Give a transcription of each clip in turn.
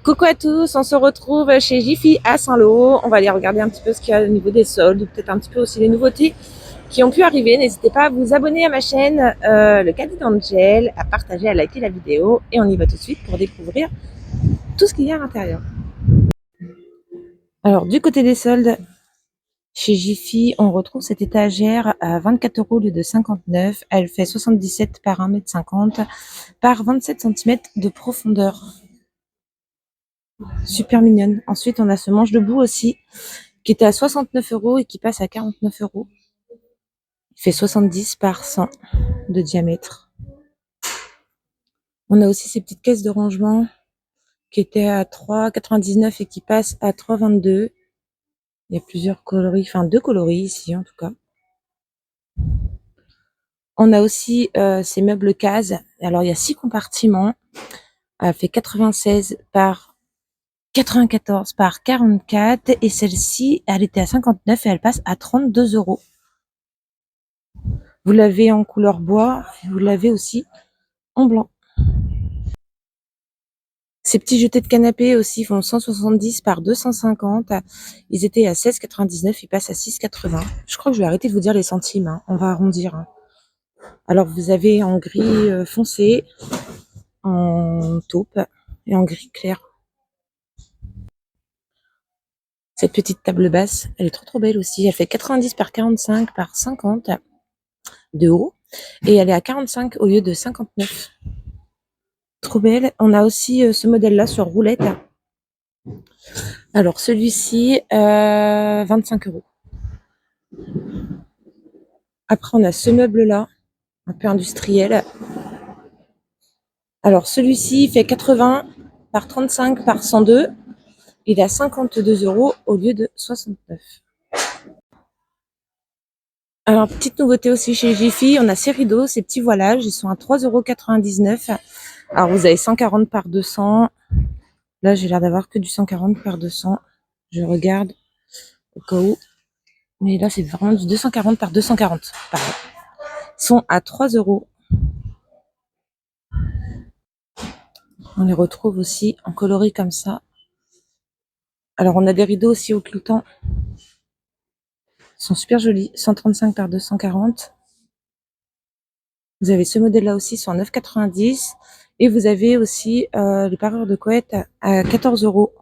Coucou à tous, on se retrouve chez Jiffy à Saint-Lô. On va aller regarder un petit peu ce qu'il y a au niveau des soldes, peut-être un petit peu aussi les nouveautés qui ont pu arriver. N'hésitez pas à vous abonner à ma chaîne, le Caddie d'Angel, à partager, à liker la vidéo. Et on y va tout de suite pour découvrir tout ce qu'il y a à l'intérieur. Alors, du côté des soldes, chez Jiffy, on retrouve cette étagère à 24 € au lieu de 59. Elle fait 77 par 1,50 m par 27 cm de profondeur. Super mignonne. Ensuite, on a ce manche debout aussi, qui était à 69 € et qui passe à 49 €. Il fait 70 par 100 de diamètre. On a aussi ces petites caisses de rangement qui étaient à 3,99 € et qui passent à 3,22 €. Il y a plusieurs coloris, enfin 2 coloris ici en tout cas. On a aussi ces meubles cases. Alors il y a 6 compartiments. Elle fait 96 par 94 par 44 et celle-ci, elle était à 59 et elle passe à 32 €. Vous l'avez en couleur bois, vous l'avez aussi en blanc. Ces petits jetés de canapé aussi font 170 par 250. Ils étaient à 16,99, ils passent à 6,80. Je crois que je vais arrêter de vous dire les centimes, hein. On va arrondir, hein. Alors vous avez en gris foncé, en taupe et en gris clair. Cette petite table basse, elle est trop belle aussi. Elle fait 90 par 45 par 50 de haut et elle est à 45 au lieu de 59. Trop belle. On a aussi ce modèle-là sur roulette. Alors celui-ci, 25 €. Après, on a ce meuble-là, un peu industriel. Alors celui-ci fait 80 par 35 par 102. Il est à 52 € au lieu de 69. Alors, petite nouveauté aussi chez Jiffy, on a ces rideaux, ces petits voilages, ils sont à 3,99 €. Alors, vous avez 140 par 200. Là, j'ai l'air d'avoir que du 140 par 200. Je regarde au cas où. Mais là, c'est vraiment du 240 par 240. Pardon. Ils sont à 3 €. On les retrouve aussi en coloris comme ça. Alors, on a des rideaux aussi au cloutant. Ils sont super jolis. 135 par 240. Vous avez ce modèle-là aussi, ils sont à 9,90 €. Et vous avez aussi les parures de couette à 14 €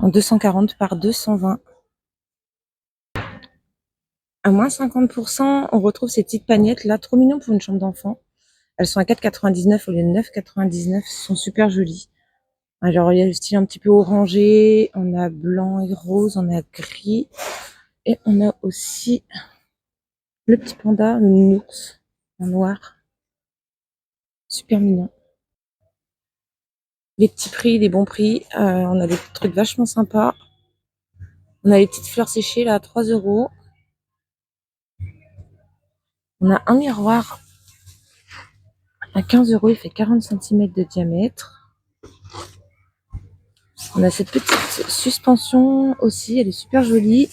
en 240 par 220. À moins 50%, on retrouve ces petites pagnettes là, trop mignon pour une chambre d'enfant. Elles sont à 4,99 € au lieu de 9,99 €. Elles sont super jolies. Alors il y a le style un petit peu orangé, on a blanc et rose, on a gris. Et on a aussi le petit panda, une ours en noir. Super mignon. Les petits prix, les bons prix. On a des trucs vachement sympas. On a les petites fleurs séchées là à 3 €. On a un miroir à 15 €, il fait 40 cm de diamètre. On a cette petite suspension aussi, elle est super jolie.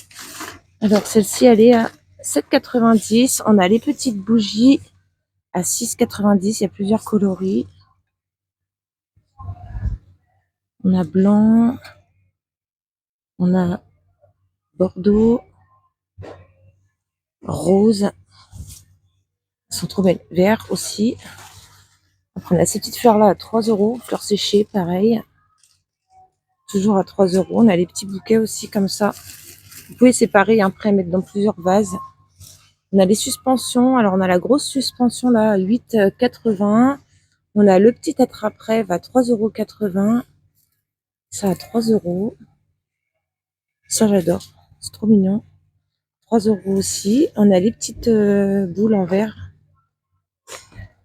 Alors celle-ci, elle est à 7,90 €. On a les petites bougies à 6,90 €. Il y a plusieurs coloris. On a blanc, on a bordeaux, rose. Elles sont trop belles. Vert aussi. Après, on a ces petites fleurs là à 3 €. Fleurs séchées, pareil. Toujours à 3 €. On a les petits bouquets aussi comme ça. Vous pouvez séparer après mettre dans plusieurs vases. On a les suspensions. Alors on a la grosse suspension là à 8,80 €. On a le petit attrape-rêve à 3,80 €. Ça à 3 €. Ça j'adore. C'est trop mignon. 3 € aussi. On a les petites boules en verre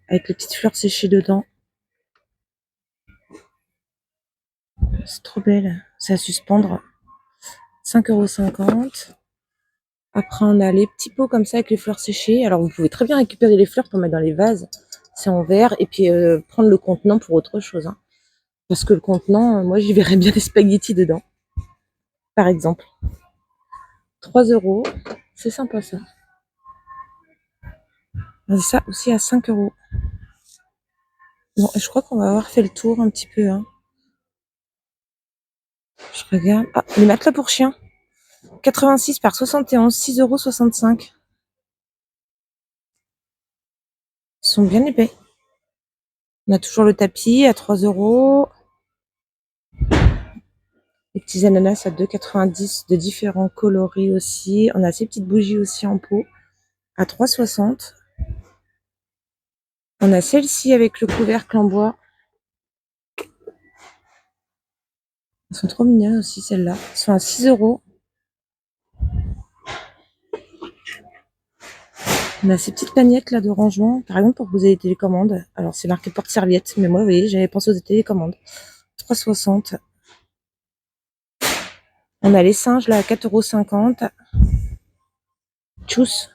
avec les petites fleurs séchées dedans. C'est trop belle. C'est à suspendre. 5,50 €. Après, on a les petits pots comme ça avec les fleurs séchées. Alors, vous pouvez très bien récupérer les fleurs pour mettre dans les vases. C'est en verre. Et puis, prendre le contenant pour autre chose, hein. Parce que le contenant, moi, j'y verrais bien des spaghettis dedans, par exemple. 3 €. C'est sympa, ça. Et ça aussi à 5 €. Bon, je crois qu'on va avoir fait le tour un petit peu, hein. Je regarde. Ah, les matelas pour chiens. 86 par 71, 6,65 €. Ils sont bien épais. On a toujours le tapis à 3 €. Les petits ananas à 2,90 € de différents coloris aussi. On a ces petites bougies aussi en pot à 3,60 €. On a celle-ci avec le couvercle en bois. Elles sont trop mignonnes aussi, celles-là. Elles sont à 6 €. On a ces petites pagnettes là de rangement, par exemple pour poser les télécommandes. Alors c'est marqué porte-serviette, mais moi, vous voyez, j'avais pensé aux télécommandes. 3,60 €. On a les singes là à 4,50 €. Tchuss.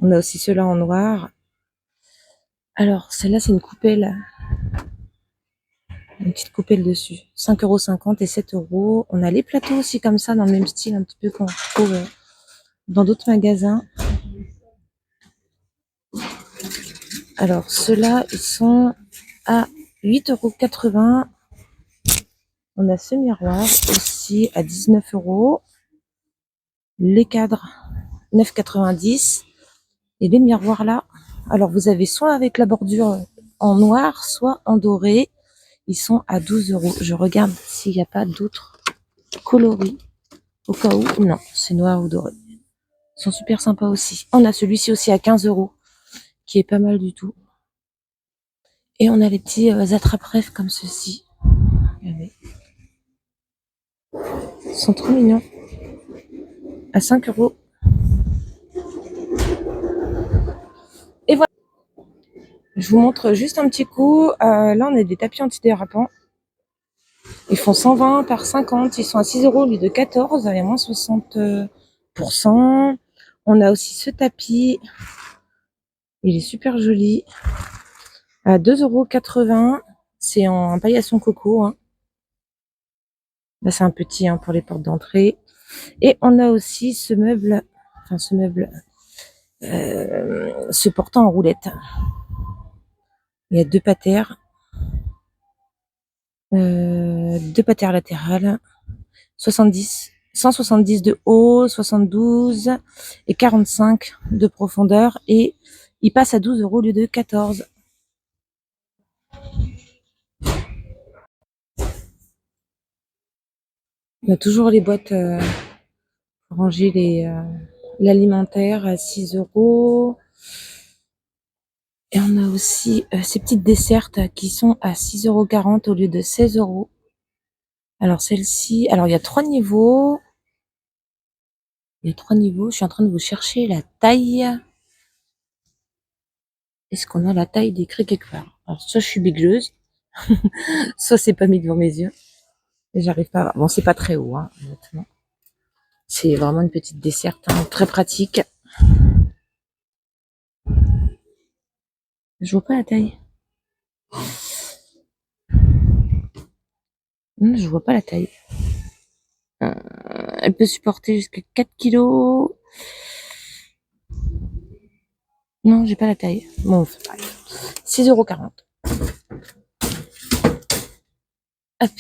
On a aussi ceux-là en noir. Alors, celle-là, c'est une coupelle. Une petite coupelle dessus. 5,50 € et 7 €. On a les plateaux aussi comme ça, dans le même style, un petit peu qu'on trouve dans d'autres magasins. Alors, ceux-là, ils sont à 8,80 €. On a ce miroir aussi à 19 €. Les cadres, 9,90 €. Et les miroirs là, alors vous avez soit avec la bordure en noir, soit en doré. Ils sont à 12 €. Je regarde s'il n'y a pas d'autres coloris. Au cas où, non, c'est noir ou doré. Ils sont super sympas aussi. On a celui-ci aussi à 15 €, qui est pas mal du tout. Et on a les petits attrape-rêves comme ceci. Regardez. Ils sont trop mignons. À 5 €. Et voilà. Je vous montre juste un petit coup. Là, on a des tapis antidérapants. Ils font 120 par 50. Ils sont à 6 € au lieu de 14. Il y a moins 60%. On a aussi ce tapis. Il est super joli. À 2,80 €. C'est en paillasson coco. Hein. Là, c'est un petit pour les portes d'entrée. Et on a aussi ce meuble. Enfin, ce meuble. Ce portant en roulette. Il y a deux patères. Deux patères latérales. 170 de haut, 72 et 45 de profondeur. Et il passe à 12 € au lieu de 14. On a toujours les boîtes pour ranger l'alimentaire à 6 €. Et on a aussi ces petites dessertes qui sont à 6,40 € au lieu de 16 €. Alors celle-ci, alors il y a 3 niveaux. Il y a 3 niveaux. Je suis en train de vous chercher la taille. Est-ce qu'on a la taille décrite quelque part? Alors soit je suis bigleuse, soit c'est pas mis devant mes yeux. Et j'arrive pas à voir. Bon, c'est pas très haut, honnêtement. C'est vraiment une petite desserte, très pratique. Je vois pas la taille. Je vois pas la taille. Elle peut supporter jusqu'à 4 kilos. Non, j'ai pas la taille. Bon, c'est pareil. 6,40 €. Hop.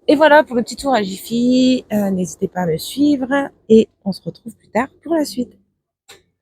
Et voilà pour le petit tour à Jiffy. N'hésitez pas à me suivre et on se retrouve plus tard pour la suite.